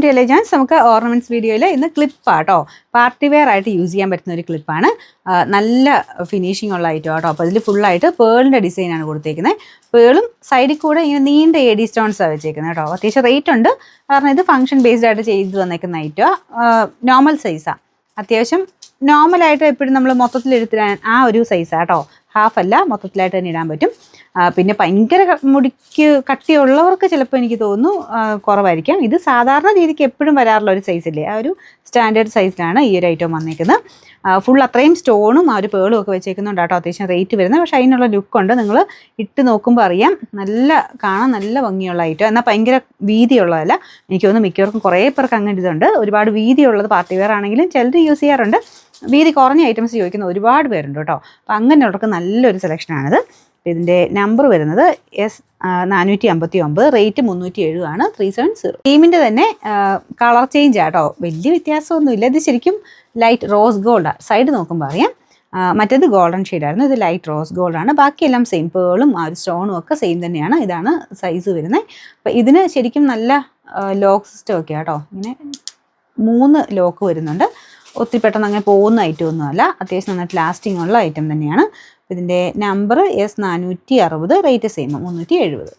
To elegance. നമുക്ക് ornaments വീഡിയോയിൽ ഇന്ന് ക്ലിപ്പാട്ടോ, പാർട്ടി വെയർ ആയിട്ട് യൂസ് ചെയ്യാൻ പറ്റുന്ന ഒരു ക്ലിപ്പാണ്. നല്ല ഫിനിഷിംഗ് ഉള്ള ഐറ്റം ആട്ടോ. അപ്പോൾ ഇതിൽ ഫുള്ളായിട്ട് പേളിൻ്റെ ഡിസൈനാണ് കൊടുത്തേക്കുന്നത്. പേളും സൈഡിൽ കൂടെ ഇങ്ങനെ നീണ്ട എ ഡി സ്റ്റോൺസാണ് വെച്ചേക്കുന്നത് കേട്ടോ. അത്യാവശ്യം റേറ്റ് ഉണ്ട്, കാരണം ഇത് ഫംഗ്ഷൻ ബേസ്ഡ് ആയിട്ട് ചെയ്ത് വന്നേക്കുന്ന ഐറ്റം. നോർമൽ സൈസാണ്, അത്യാവശ്യം നോർമലായിട്ട് എപ്പോഴും നമ്മൾ മൊത്തത്തിൽ എടുത്തിടാൻ ആ ഒരു സൈസാണ് കേട്ടോ. ഹാഫ് അല്ല, മൊത്തത്തിലായിട്ട് തന്നെ ഇടാൻ പറ്റും. പിന്നെ ഭയങ്കര മുടിക്ക് കട്ടിയുള്ളവർക്ക് ചിലപ്പോൾ എനിക്ക് തോന്നുന്നു കുറവായിരിക്കാം. ഇത് സാധാരണ രീതിക്ക് എപ്പോഴും വരാറുള്ള ഒരു സൈസില്ലേ, ആ ഒരു സ്റ്റാൻഡേർഡ് സൈസിലാണ് ഈ ഒരു ഐറ്റം വന്നേക്കുന്നത്. ഫുൾ അത്രയും സ്റ്റോണും ആ ഒരു പേളും ഒക്കെ വെച്ചേക്കുന്നുണ്ട് കേട്ടോ. അത്യാവശ്യം റേറ്റ് വരുന്നത്, പക്ഷേ അതിനുള്ള ലുക്കുണ്ട്. നിങ്ങൾ ഇട്ട് നോക്കുമ്പോൾ അറിയാം, കാണാൻ നല്ല ഭംഗിയുള്ള ഐറ്റം. എന്നാൽ ഭയങ്കര വീതിയുള്ളതല്ല. എനിക്ക് തോന്നുന്നു മിക്കവർക്കും കുറേ പേർക്ക് അങ്ങനെ ഇതുണ്ട്. ഒരുപാട് വീതിയുള്ളത് പാർട്ടി വെയർ ആണെങ്കിലും ചിലർ യൂസ് ചെയ്യാറുണ്ട്. വീതി കുറഞ്ഞ ഐറ്റംസ് ചോദിക്കുന്ന ഒരുപാട് പേരുണ്ട് കേട്ടോ. അപ്പോൾ അങ്ങനെയുള്ളവർക്ക് നല്ലൊരു സെലക്ഷനാണിത്. ഇതിൻ്റെ നമ്പർ വരുന്നത് S459, റേറ്റ് 370 ആണ്, 370. ടീമിൻ്റെ തന്നെ കളർ ചേഞ്ച് ആട്ടോ, വലിയ വ്യത്യാസമൊന്നുമില്ല. ഇത് ശരിക്കും ലൈറ്റ് റോസ് ഗോൾഡാണ്. സൈഡ് നോക്കുമ്പോൾ അറിയാം. മറ്റേത് ഗോൾഡൻ ഷെയ്ഡായിരുന്നു, ഇത് ലൈറ്റ് റോസ് ഗോൾഡാണ്. ബാക്കിയെല്ലാം സെയിം, പേളും ആ ഒരു സ്റ്റോണും ഒക്കെ സെയിം തന്നെയാണ്. ഇതാണ് സൈസ് വരുന്നത്. അപ്പോൾ ഇതിന് ശരിക്കും നല്ല ലോക്ക് സിസ്റ്റം ഒക്കെ ആട്ടോ. ഇങ്ങനെ 3 ലോക്ക് വരുന്നുണ്ട്. ഒത്തിരി പെട്ടെന്ന് അങ്ങനെ പോകുന്ന ഐറ്റം ഒന്നുമല്ല, അത്യാവശ്യം നന്നായിട്ട് ലാസ്റ്റിംഗ് ഉള്ള ഐറ്റം തന്നെയാണ്. ഇതിൻ്റെ നമ്പർ S460, റേറ്റ് സെയിം 370.